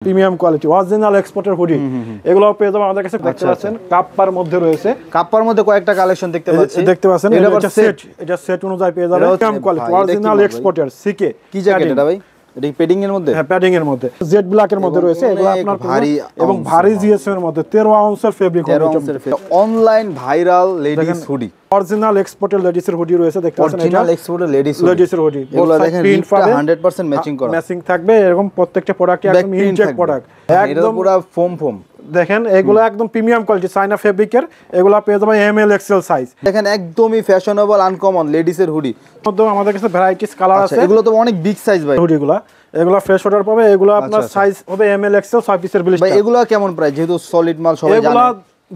Premium quality original এক্সপোর্টের hoodie এগুলো পেয়ে যাবেন আমাদের কাছে। দেখতে পাচ্ছেন কাপ্পার মধ্যে রয়েছে, কাপ্পার মধ্যে কয়েকটা কালেকশন দেখতে পাচ্ছেন। এটা সেট অনুযায়ী পেয়ে যাবেন প্রিমিয়াম কোয়ালিটি অরিজিনাল এক্সপোর্টের সিকে। কি জ্যাকেট এটা ভাই? এটা প্যাডিং এর মধ্যে? হ্যাঁ, প্যাডিং এর মধ্যে জেড ব্ল্যাক এর মধ্যে রয়েছে। এগুলো আপনার ভারী এবং ভারী জিএসএম এর মধ্যে 13 আউন্সের fabric. Online viral ladies hoodie, original এক্সপোর্টের লেডিস এর হুডি রয়েছে। দেখতে পাচ্ছেন অরিজিনাল এক্সপোর্টের লেডিস এর হুডি। এগুলো দেখেন প্রিন্টটা 100% ম্যাচিং করা, ম্যাচিং থাকবে। এরকম প্রত্যেকটা প্রোডাক্টই একদম ইনটেক প্রোডাক্ট, একদম পুরো ফোম। দেখেন এগুলো একদম প্রিমিয়াম কোয়ালিটি চায়না ফেব্রিকের। এগুলো পেয়ে যাবেন এমএল এক্সেল সাইজ। দেখেন একদমই ফ্যাশনেবল আনকমন লেডিস এর হুডি। মধ্যে আমাদের কাছে ভ্যারাইটিস কালার আছে। এগুলো তো অনেক বিগ সাইজ ভাই হুডিগুলো। এগুলো ফ্রেশ অর্ডার পাবে। এগুলো আপনার সাইজ হবে এমএল এক্সেল 6 পিসের বিলিশ। ভাই এগুলো কেমন প্রাইস? যেহেতু সলিড মাল সবাই জানে। এগুলো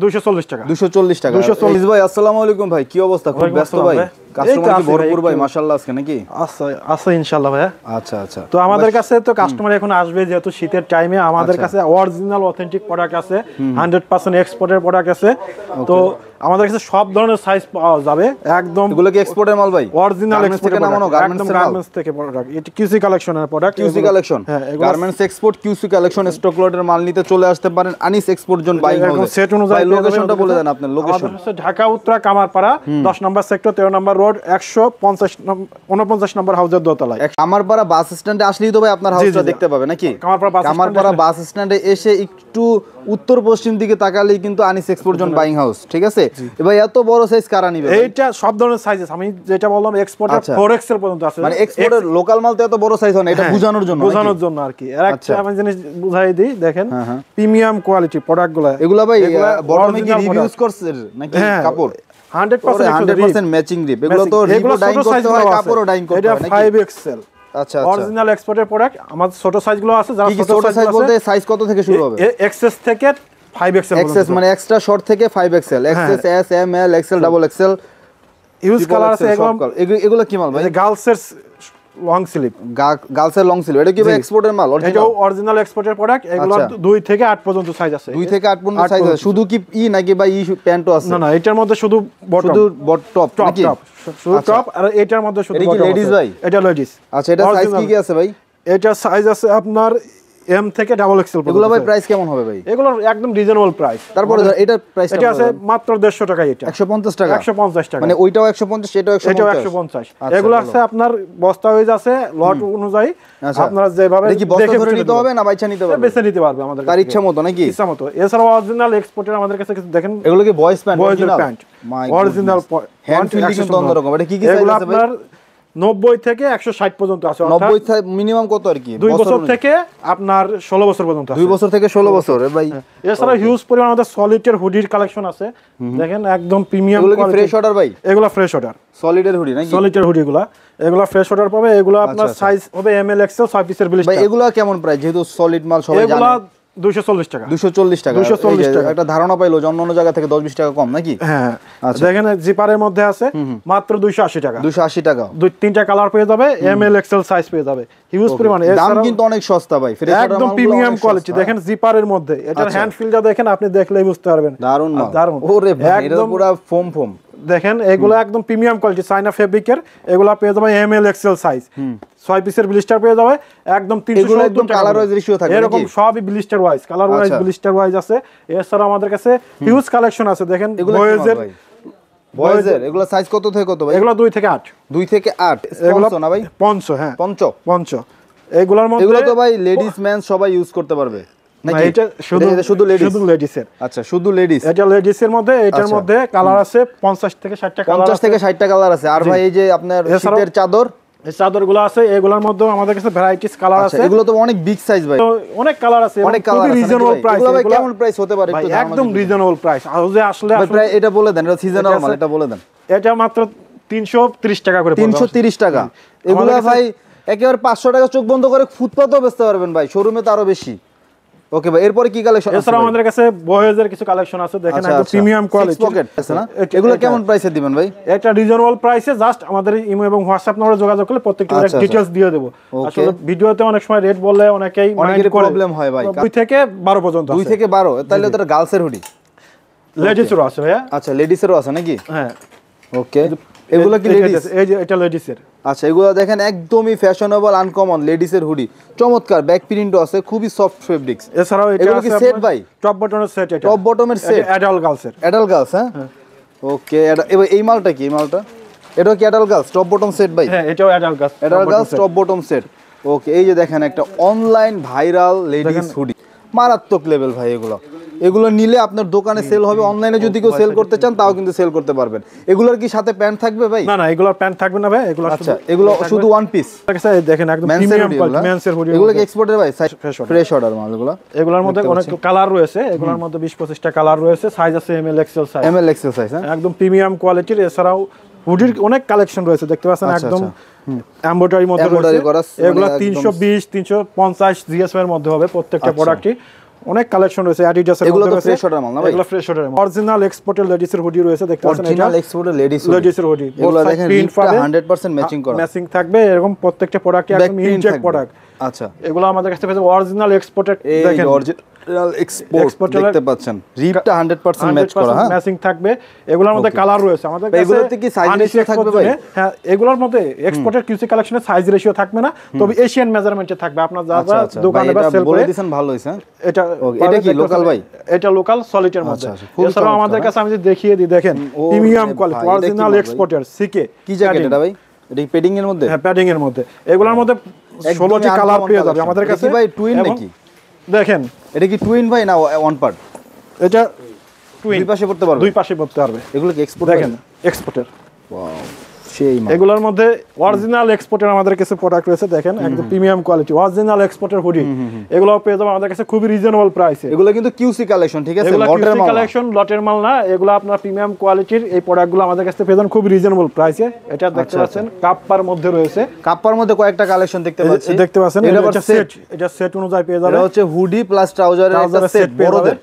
240 টাকা। 240 টাকা। 240 ভাই। আসসালামু আলাইকুম ভাই, কি অবস্থা? খুব ব্যস্ত ভাই? কাস্টমার কি ভরপুর ভাই মাশাআল্লাহ আজকে নাকি? আছে ইনশাআল্লাহ ভাই। আচ্ছা। তো আমাদের কাছে তো কাস্টমার এখন আসবে যেহেতু শীতের টাইমে। আমাদের কাছে অরিজিনাল অথেন্টিক প্রোডাক্ট আছে, 100% এক্সপোর্টের প্রোডাক্ট আছে। তো আমাদের কাছে সব ধরনের সাইজ পাওয়া যাবে একদম। এগুলো কি এক্সপোর্টের মাল ভাই? অরিজিনাল এক্সপোর্টের নামানো গার্মেন্টস থেকে প্রোডাক্ট। এটা কিউসি কালেকশনের product. QC collection, garments export QC collection stock লটের মাল নিতে চলে আসতে পারেন Anis export zone buying house. Set অনুযায়ী লোকেশনটা বলে দেন আপনার লোকেশন। ঢাকা উত্তরা কামারপাড়া 10 নম্বর সেক্টর 13 নম্বর রোড 149 নম্বর হাউসের দোতলায়। কামারপাড়া বাস স্ট্যান্ডে আসলেই তো ভাই আপনার হাউসটা দেখতে পাবে নাকি? কামারপাড়া বাস স্ট্যান্ডে এসে একটু উত্তর পশ্চিম দিকে তাকালেই কিন্তু Anis export zone buying house. ঠিক আছে ভাই, এত বড় সাইজ কারা নিবে? এইটা সব ধরনের সাইজেস আমি যেটা বললাম এক্সপোর্টের 4X এর পর্যন্ত আছে। মানে এক্সপোর্টের লোকাল মাল তো এত বড় সাইজ হয় না, এটা বোঝানোর জন্য আর কি। আরেকটা আমি জিনিস বুঝাই দিই, দেখেন প্রিমিয়াম কোয়ালিটি প্রোডাক্টগুলো। এগুলা ভাই বটমে কি রিভিউজ করছে নাকি কাপড়? 100% ম্যাচিং রিপ। এগুলো তো রিপও ডাইং করতে হয়, কাপড়ও ডাইং করতে হয় নাকি? এটা 5XL। আচ্ছা, অরিজিনাল এক্সপোর্টের প্রোডাক্ট। আমাদের ছোট সাইজগুলো আছে। যারা ছোট সাইজ বলতে সাইজ কত থেকে শুরু হবে? এক্সএস থেকে 5XL। এক্সএস মানে এক্সট্রা শর্ট থেকে 5XL, XS, S, M, L, XL, double XL. Use colour আছে। এগুলো কি মাল ভাই? গার্লসের লং স্লিভ। গার্লসের লং স্লিভ। এটা কি ভাই এক্সপোর্টের মাল? এটাও অরিজিনাল এক্সপোর্টের প্রোডাক্ট। এগুলো 2 থেকে 8 পর্যন্ত সাইজ আছে। 2 থেকে 8 পর্যন্ত সাইজ আছে। শুধু কি নাকি ভাই প্যান্টও আছে? না, এটার মধ্যে শুধু টপ নাকি? শুধু টপ। আর এটার মধ্যে শুধু এটা কি লেডিস ভাই? এটা লেডিস। আচ্ছা, এটা সাইজ কি আছে ভাই? এটা সাইজ আছে আপনার এম থেকে ডাবল এক্সেল পর্যন্ত। এগুলো ভাই প্রাইস কেমন হবে ভাই? এগুলো একদম রিজনেবল প্রাইস। তারপরে এটা প্রাইস এটা আছে মাত্র 150 টাকা। এটা 150 টাকা। 150 টাকা। মানে ওইটাও 150, এটাও 150। এগুলো আছে আপনার বস্তা হয়ে আছে লট অনুযায়ী। আপনারা যেভাবে দেখি বস্তা ধরে নিতে হবে না বাইচা নিতে পারবে? বেছে নিতে পারবে আমাদের তার ইচ্ছা মতো নাকি? ইচ্ছা মতো। এছাড়া অরিজিনাল এক্সপোর্টের আমাদের কাছে কিছু দেখেন। এগুলো কি boys pant? Original hand fielding কিন্তু অন্যরকম। এটা কি সাইজ আছে ভাই? 90 থেকে 160 পর্যন্ত আছে। 90 মিনিমাম কত আর কি? 2 বছর থেকে আপনার 16 বছর পর্যন্ত আছে। 2 বছর থেকে 16 বছর ভাই। এছাড়া হিউজ পরিমাণ আমাদের সলিডের হুডির কালেকশন আছে। দেখেন একদম প্রিমিয়াম কোয়ালিটি। এগুলো কি ফ্রেশ অর্ডার ভাই? এগুলো ফ্রেশ অর্ডার। সলিডের হুডি নাকি? সলিডের হুডিগুলো এগুলো ফ্রেশ অর্ডার পাবে। এগুলো আপনার সাইজ হবে এমএল এক্সেল 6 পিসের বিলিশ। ভাই এগুলো কেমন প্রাইস? যেহেতু সলিড মাল সবাই জানে। এগুলো 240 টাকা। 240 টাকা। 240 টাকা। একটা ধারণা পাইলো যে অন্য জায়গা থেকে 10-20 টাকা কম নাকি? হ্যাঁ। দেখেন জিপারের মধ্যে আছে মাত্র 280 টাকা। 280 টাকা। 2-3টা কালার পেয়ে যাবে, এমএল এক্সেল সাইজ পেয়ে যাবে। হিউজ পরিমাণ। দাম কিন্তু অনেক সস্তা ভাই। একদম প্রিমিয়াম কোয়ালিটি। দেখেন জিপারের মধ্যে এটার হ্যান্ড ফিলটা দেখেন, আপনি দেখলেই বুঝতে পারবেন। দারুণ মাল। দারুণ। ওরে ভাই এটা পুরো ফোম। দেখেন এগুলো একদম প্রিমিয়াম কোয়ালিটি চায়না ফেব্রিকের। এগুলো পেয়ে যাবে এমএল এক্সেল সাইজ 6 পিসের ব্লিস্টার পেয়ে যাবে একদম 370 টাকা। কালার ওয়াইজ রেশিও থাকে এরকম সবই blister wise, colour wise, blister wise আছে। এছাড়া আমাদের কাছে হিউজ কালেকশন আছে। দেখেন বয়েজের এগুলো সাইজ কত থেকে কত ভাই? এগুলো 2 থেকে 8। 2 থেকে 8 স্পন্সর না ভাই? পঞ্চ। হ্যাঁ পঞ্চ। এগুলোর মধ্যে এগুলো তো ভাই লেডিস ম্যান সবাই ইউজ করতে পারবে নাকি? এটা শুধু লেডিসের। আচ্ছা, শুধু লেডিস। এটা লেডিসের মধ্যে। এটার মধ্যে কালার আছে 50 থেকে 60টা কালার। 50 থেকে 60টা কালার আছে। আর ভাই এই যে আপনার শীতের চাদর, এই চাদরগুলো আছে। এগুলোর মধ্যে আমাদের কাছে ভ্যারাইটিস কালার আছে। এগুলো তো অনেক বিগ সাইজ ভাই। অনেক কালার আছে, অনেক কালার আছে। Reasonable price. এগুলো ভাই কেমন প্রাইস হতে পারে একটু? একদম রিজনেবল প্রাইস। আসলে ভাই এটা বলে দেন, এটা সিজনাল মাল, এটা বলে দেন। এটা মাত্র 330 টাকা করে। 330 টাকা। এগুলো ভাই একেবারে 500 টাকা চোখ বন্ধ করে ফুটপাতেও বেচতে পারবেন ভাই, শোরুমে তো আরো বেশি। ওকে ভাই, এরপরে কি কালেকশন আছে? এছাড়া আমাদের কাছে বয়েজের কিছু কালেকশন আছে। দেখেন একদম প্রিমিয়াম কোয়ালিটি আছে না? এগুলো কেমন প্রাইসে দিবেন ভাই? এটা রিজনেবল প্রাইসে। জাস্ট আমাদের ইমো এবং হোয়াটসঅ্যাপ নম্বরে যোগাযোগ করলে প্রত্যেকটা ডিটেইলস দিয়ে দেব। আসলে ভিডিওতে অনেক সময় রেট বললে অনেকেই প্রবলেম হয় ভাই। 2 থেকে 12 পর্যন্ত আছে। 2 থেকে 12। তাহলে তো গার্লসের হুডি, লেডিসেরও আছে ভাইয়া। আচ্ছা, লেডিসেরও আছে নাকি? হ্যাঁ। ওকে, এগুলো কি লেডিস? এই যে এটা লেডিসের। আচ্ছা, এগুলো দেখেন একদমই ফ্যাশনেবল আনকমন লেডিসের হুডি, চমৎকার ব্যাক প্রিন্টও আছে, খুবই সফট ফেব্রিক্স। এছাড়াও এটা আছে সেট ভাই, টপ বটমের সেট। এটা টপ বটমের সেট, অ্যাডাল্ট গার্লসের। অ্যাডাল্ট গার্লস, হ্যাঁ ওকে। এবার এই মালটা কি? এই মালটা এটা কি adult girls top bottom set ভাই? হ্যাঁ, এটাও adult girls, adult girls top bottom set. Okay, এই যে দেখেন একটা অনলাইন ভাইরাল লেডিস হুডি, মারাত্মক লেভেল ভাই। এগুলো নিলে আপনার দোকানে সেল হবে, অনলাইনে যদি কেউ সেল করতে চান তাও কিন্তু সেল করতে পারবেন। এগুলোর কি সাথে প্যান্ট থাকবে ভাই? না, এগুলোর প্যান্ট থাকবে না ভাই, এগুলো আচ্ছা, এগুলো শুধু ওয়ান পিস। দেখেন একদম প্রিমিয়াম কোয়ালিটি মেন্সের হুডি। এগুলো কি এক্সপোর্টের ভাই? ফ্রেশ অর্ডার মাল এগুলো। এগুলোর মধ্যে অনেক কালার রয়েছে, এগুলোর মধ্যে 20-25টা কালার রয়েছে, সাইজ আছে ML XL size. ML XL size, হ্যাঁ একদম প্রিমিয়াম কোয়ালিটির। এছাড়াও হুডির অনেক কালেকশন রয়েছে, দেখতে পাচ্ছেন একদম এমব্রয়ডারি মধ্যে রয়েছে। এগুলো 320-350 জিএসএম এর মধ্যে হবে প্রত্যেকটা প্রোডাক্টই। অনেক কালেকশন রয়েছে অ্যাডিডাসের মধ্যে। এগুলো ফ্রেশ অর্ডার মাল না ভাই? এগুলো ফ্রেশ অর্ডার। অরিজিনাল এক্সপোর্টের লেডিসের হুডি রয়েছে, দেখতে পাচ্ছেন। এটা অরিজিনাল এক্সপোর্টের লেডিসের হুডি। এগুলো দেখেন প্রিন্টটা 100% ম্যাচিং করা, ম্যাচিং থাকবে এরকম প্রত্যেকটা প্রোডাক্টই একদম ইনটেক প্রোডাক্ট। আচ্ছা, এগুলো আমাদের কাছে পেয়েছে অরিজিনাল এক্সপোর্টেড। দেখেন অরিজিনাল এক্সপোর্ট দেখতে পাচ্ছেন, রিপটা 100% ম্যাচ করা, হ্যাঁ ম্যাচিং থাকবে। এগুলোর মধ্যে কালার রয়েছে আমাদের কাছে। এগুলোতে কি সাইজ রেশিও থাকবে ভাই? হ্যাঁ, এগুলোর মধ্যে এক্সপোর্টেড কিউসি কালেকশনের সাইজ রেশিও থাকবে না, তবে এশিয়ান মেজারমেন্টে থাকবে। আপনারা যারা দোকানে বা সেল করে দিবেন, ভালো হইছে। এটা কি লোকাল ভাই? এটা লোকাল সলিডের মধ্যে। এছাড়াও আমাদের কাছে আমি দেখিয়ে দিই, দেখেন প্রিমিয়াম কোয়ালিটি অরিজিনাল এক্সপোর্টের সিকে। কি জ্যাকেট এটা ভাই? এটা কি প্যাডিং এর মধ্যে? হ্যাঁ, প্যাডিং এর মধ্যে। এগুলোর মধ্যে 16টি কালার পেয়ে যাবে আমাদের কাছে। ভাই টুইন নাকি? দেখেন এটা কি টুইন ভাই না ওয়ান পার্ট? এটা টুইন, দুই পাশে পড়তে পারবে? দুই পাশে পড়তে পারবে। এগুলো কি এক্সপোর্ট? দেখেন এক্সপোর্টের। ওয়াও, সেই মাল। এগুলোর মধ্যে অরিজিনাল এক্সপোর্টের আমাদের কাছে প্রোডাক্ট রয়েছে, দেখেন একদম প্রিমিয়াম কোয়ালিটি অরিজিনাল এক্সপোর্টের হুডি। এগুলো পেয়ে যাবে আমাদের কাছে খুবই রিজনেবল প্রাইসে। এগুলো কিন্তু কিউসি কালেকশন, ঠিক আছে? লটের মাল কালেকশন, লটের মাল না। এগুলো আপনার প্রিমিয়াম কোয়ালিটির এই প্রোডাক্টগুলো আমাদের কাছে পেয়ে যাবেন খুব রিজনেবল প্রাইসে। এটা দেখতে পাচ্ছেন কাপ্পার মধ্যে রয়েছে। কাপ্পার মধ্যে কয়েকটা কালেকশন দেখতে পাচ্ছি, দেখতে পাচ্ছেন। এটা সেট অনুযায়ী পেয়ে যাবে। এটা হচ্ছে হুডি প্লাস ট্রাউজারের একটা সেট, বড়দের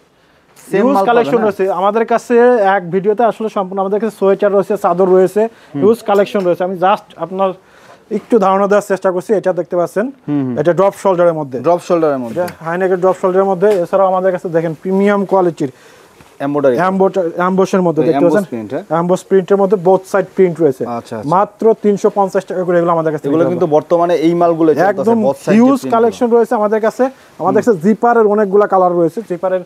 ইউজ কালেকশন রয়েছে আমাদের কাছে। এক ভিডিওতে আসলে সম্পূর্ণ আমাদের কাছে সোয়েটার রয়েছে, চাদর রয়েছে, ইউজ কালেকশন রয়েছে। আমি জাস্ট আপনার একটু ধারণা দেওয়ার চেষ্টা করছি। এটা দেখতে পাচ্ছেন, এটা ড্রপ শোল্ডারের মধ্যে, হাইনেকের ড্রপ শোল্ডারের মধ্যে। এছাড়াও আমাদের কাছে দেখেন প্রিমিয়াম কোয়ালিটির অ্যাম্বোসের মধ্যে দেখতে পাচ্ছেন, অ্যাম্বোস প্রিন্টের মধ্যে বোথ সাইড প্রিন্ট রয়েছে। মাত্র 350 টাকা করে এগুলো আমাদের কাছে। এগুলো কিন্তু বর্তমানে এই মালগুলো একদম হিউজ কালেকশন রয়েছে আমাদের কাছে। আমাদের কাছে জিপারের অনেকগুলো কালার রয়েছে, জিপারের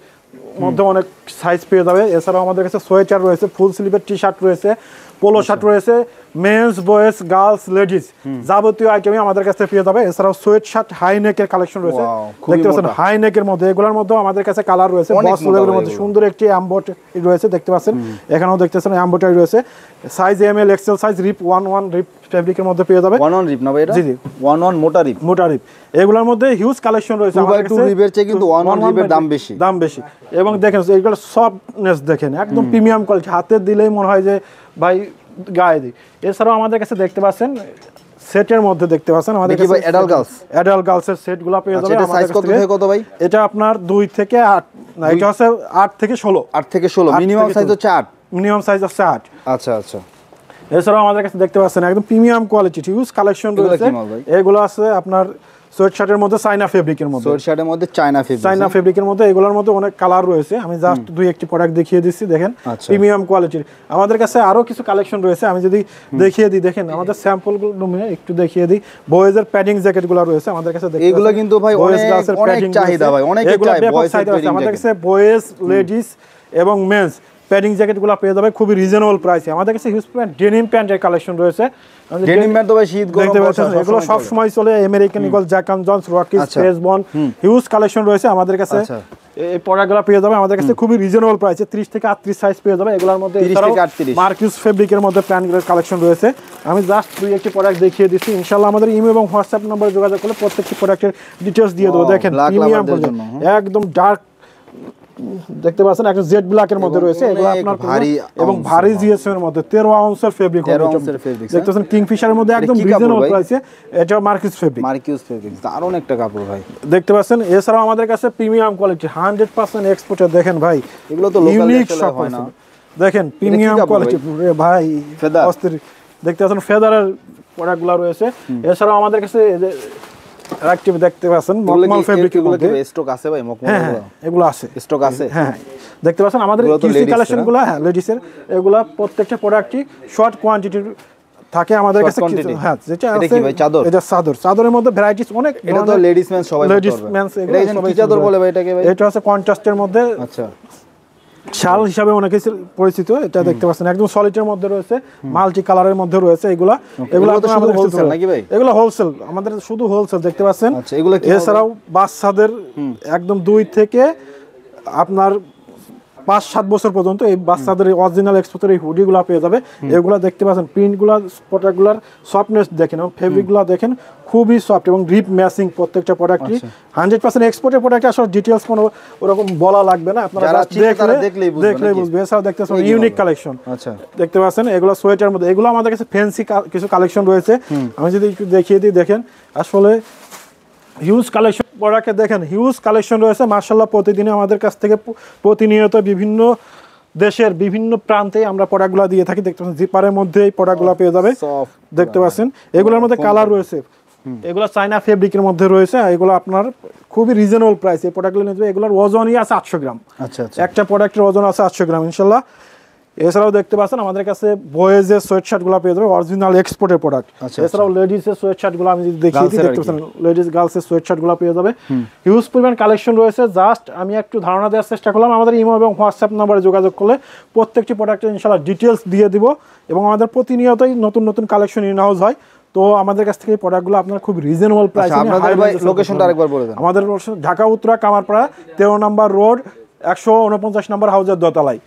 মধ্যে অনেক সাইজ পেয়ে যাবে। এছাড়াও আমাদের কাছে সোয়েটার রয়েছে, ফুল স্লিভের টি শার্ট রয়েছে, পোলো শার্ট রয়েছে, মেন্স, বয়েজ, গার্লস, লেডিস যাবতীয় আইটেমই আমাদের কাছে পেয়ে যাবে। এছাড়াও সোয়েট শার্ট হাই নেকের কালেকশন রয়েছে, দেখতে পাচ্ছেন হাই নেকের মধ্যে। এগুলোর মধ্যে আমাদের কাছে কালার রয়েছে, বস লেভেলের মধ্যে সুন্দর একটি এমব্রয়ডারি রয়েছে, দেখতে পাচ্ছেন। এখানেও দেখতেছেন এমব্রয়ডারি রয়েছে, সাইজ এমএল এক্সেল সাইজ, রিপ 11 রিপ ফেব্রিকের মধ্যে পেয়ে যাবে। 11 রিপ না ভাই? এটা জি জি 11 মোটা রিপ। এগুলোর মধ্যে হিউজ কালেকশন রয়েছে আমাদের কাছে। 2 রিপের চেয়ে কিন্তু 11 রিপের দাম বেশি। এবং দেখেন এগুলো সফটনেস দেখেন, একদম প্রিমিয়াম কোয়ালিটি, হাতে দিলেই মনে হয় যে ভাই গায়ে দিই। এছাড়াও আমাদের কাছে দেখতে পাচ্ছেন সেটের মধ্যে, দেখতে পাচ্ছেন আমাদের কাছে অ্যাডাল্ট গার্লসের সেটগুলো পেয়ে যাবে। এটা সাইজ কত থেকে কত ভাই? এটা আপনার 2 থেকে 8, না এটা হচ্ছে 8 থেকে 16। 8 থেকে 16 মিনিমাম সাইজ হচ্ছে 8। মিনিমাম সাইজ হচ্ছে 8। আচ্ছা আচ্ছা। এছাড়াও আমাদের কাছে দেখতে পাচ্ছেন একদম প্রিমিয়াম কোয়ালিটি হিউজ কালেকশন রয়েছে। এগুলো আছে আপনার সোয়েট শার্টের মধ্যে চায়না ফেব্রিকের মধ্যে, চায়না ফেব্রিকের মধ্যে। এগুলোর মধ্যে অনেক কালার রয়েছে, আমি জাস্ট 2-1টি প্রোডাক্ট দেখিয়ে দিচ্ছি। দেখেন প্রিমিয়াম কোয়ালিটির আমাদের কাছে আরো কিছু কালেকশন রয়েছে, আমি যদি দেখিয়ে দিই। দেখেন আমাদের স্যাম্পলগুলো একটু দেখিয়ে দিই। বয়েজের প্যাডিং জ্যাকেটগুলো রয়েছে আমাদের কাছে, এগুলো কিন্তু ভাই অনেক চাহিদা ভাই, অনেকে চায় বয়েজের প্যাডিং। আমাদের কাছে বয়েজ, লেডিস এবং মেন্স প্যাডিং জ্যাকেটগুলো পেয়ে যাবে খুবই রিজনেবল প্রাইসে। আমাদের কাছে হিউজ ডেনিম প্যান্টের কালেকশন রয়েছে। ডেনিম প্যান্ট তো ভাই শীত গরম এগুলো সব সময় চলে। American Eagle, Jack and Jones, Rockies, ফেসবন, হিউজ কালেকশন রয়েছে আমাদের কাছে। এই প্রোডাক্টগুলো পেয়ে যাবে আমাদের কাছে খুবই রিজনেবল প্রাইসে। 30 থেকে 38 সাইজ পেয়ে যাবে এগুলোর মধ্যে। মার্কিউস ফেব্রিকের মধ্যে প্যান্টগুলোর কালেকশন রয়েছে। আমি জাস্ট 2-1টি প্রোডাক্ট দেখিয়ে দিচ্ছি। ইনশাআল্লাহ আমাদের ইমেল এবং হোয়াটসঅ্যাপ নম্বরে যোগাযোগ করলে প্রত্যেকটি প্রোডাক্টের ডিটেইলস দিয়ে দেবো। দেখেন প্রিমিয়াম একদম ডার্ক, দেখতে পাচ্ছেন একটা জেড ব্ল্যাকের মধ্যে রয়েছে। এগুলো আপনার ভারী এবং ভারী জিএসএম এর মধ্যে 13 আউন্সের ফেব্রিক হবে। দেখতেছেন কিংফিশারের মধ্যে একদম রিজনেবল প্রাইসে। এটা মার্কিউস ফেব্রিক, দারুণ একটা কাপড় ভাই, দেখতে পাচ্ছেন। এছাড়াও আমাদের কাছে প্রিমিয়াম কোয়ালিটি 100% এক্সপোর্টের। দেখেন ভাই এগুলো তো লোকাল আসলে হয় না। দেখেন প্রিমিয়াম কোয়ালিটি ভাই, অস্থির। দেখতে পাচ্ছেন ফেদারের প্রোডাক্টগুলো রয়েছে। এছাড়াও আমাদের কাছে অ্যাক্টিভ দেখতে পাচ্ছেন মকমল ফেব্রিকের মধ্যে স্টক আছে ভাই। মকমল এগুলো আছে, স্টক আছে। হ্যাঁ দেখতে পাচ্ছেন আমাদের কিসি কালেকশনগুলো, হ্যাঁ লেডিসের, এগুলা প্রত্যেকটা প্রোডাক্টই শর্ট কোয়ান্টিটির থাকে আমাদের কাছে। হ্যাঁ, যেটা আছে এটা চাদর, চাদরের মধ্যে ভ্যারাইটিস অনেক। এটা তো লেডিস মেন্স সবাই পরবে। লেডিস মেন্স এগুলো কি চাদর বলে ভাই এটাকে ভাই? এটা হচ্ছে কন্ট্রাস্টের মধ্যে, আচ্ছা শাল হিসাবে অনেকে পরিচিত। এটা দেখতে পাচ্ছেন একদম সলিডের মধ্যে রয়েছে, মাল্টি কালারের মধ্যে রয়েছে। এগুলা তো শুধু হোলসেল নাকি ভাই? এগুলো হোলসেল, আমাদের শুধু হোলসেল দেখতে পাচ্ছেন। আচ্ছা, এগুলো কি? এছাড়াও বাচ্চাদের একদম 2 থেকে আপনার 5-7 বছর পর্যন্ত এই বাচ্চাদের অরিজিনাল এক্সপোর্টের এই হুডিগুলো পেয়ে যাবে। এগুলা দেখতে পাচ্ছেন প্রিন্টগুলা, প্রোডাক্টগুলার সফটনেস দেখেন এবং ফেব্রিকগুলো দেখেন, খুবই সফট এবং গ্রিপ ম্যাচিং প্রত্যেকটা প্রোডাক্টই। 100% এক্সপোর্টের প্রোডাক্ট, আসলে ডিটেইলস কোনো ওরকম বলা লাগবে না, আপনারা দেখলেই বুঝবে। এছাড়াও দেখতে পাচ্ছেন ইউনিক কালেকশন, আচ্ছা দেখতে পাচ্ছেন এগুলো সোয়েটার মধ্যে। এগুলো আমাদের কাছে ফ্যান্সি কিছু কালেকশন রয়েছে, আমি যদি একটু দেখিয়ে দিই, দেখেন আসলে হিউজ কালেকশন প্রোডাক্টে দেখেন, হিউজ কালেকশন রয়েছে মাশাআল্লাহ। প্রতিদিন আমাদের কাছ থেকে প্রতিনিয়ত বিভিন্ন দেশের বিভিন্ন প্রান্তে আমরা প্রোডাক্টগুলো দিয়ে থাকি। দেখতে পাচ্ছেন জিপারের মধ্যে এই প্রোডাক্টগুলো পেয়ে যাবে, দেখতে পাচ্ছেন এগুলোর মধ্যে কালার রয়েছে। এগুলো চায়না ফেব্রিকের মধ্যে রয়েছে, এগুলো আপনার খুবই রিজনেবল প্রাইস। এই প্রোডাক্টগুলো নিতে, এগুলোর ওজনই আছে 800 গ্রাম। আচ্ছা, একটা প্রোডাক্টের ওজন আছে 800 গ্রাম ইনশাল্লাহ। এছাড়াও দেখতে পাচ্ছেন আমাদের কাছে বয়েজের সোয়েট শার্টগুলো পেয়ে যাবে, অরিজিনাল এক্সপোর্টের প্রোডাক্ট। এছাড়াও লেডিসের সোয়েট শার্টগুলো আমি যদি দেখিয়ে দিই, দেখতে পাচ্ছেন লেডিস গার্লসের সোয়েট শার্টগুলো পেয়ে যাবে। হিউজ পরিমাণ কালেকশন রয়েছে। জাস্ট আমি একটু ধারণা দেওয়ার চেষ্টা করলাম। আমাদের ইমো এবং হোয়াটসঅ্যাপ নাম্বারে যোগাযোগ করলে প্রত্যেকটি প্রোডাক্টের ইনশাআল্লাহ ডিটেলস দিয়ে দিব, এবং আমাদের প্রতিনিয়তই নতুন নতুন কালেকশন ইন হাউস হয়। তো আমাদের কাছ থেকে এই প্রোডাক্টগুলো আপনারা খুব রিজনেবল প্রাইসে। আপনাদের ভাই লোকেশনটা আরেকবার বলে দেন। আমাদের ঢাকা উত্তরা কামারপাড়া 13 নম্বর রোড 149 নম্বর হাউজের দোতলায়।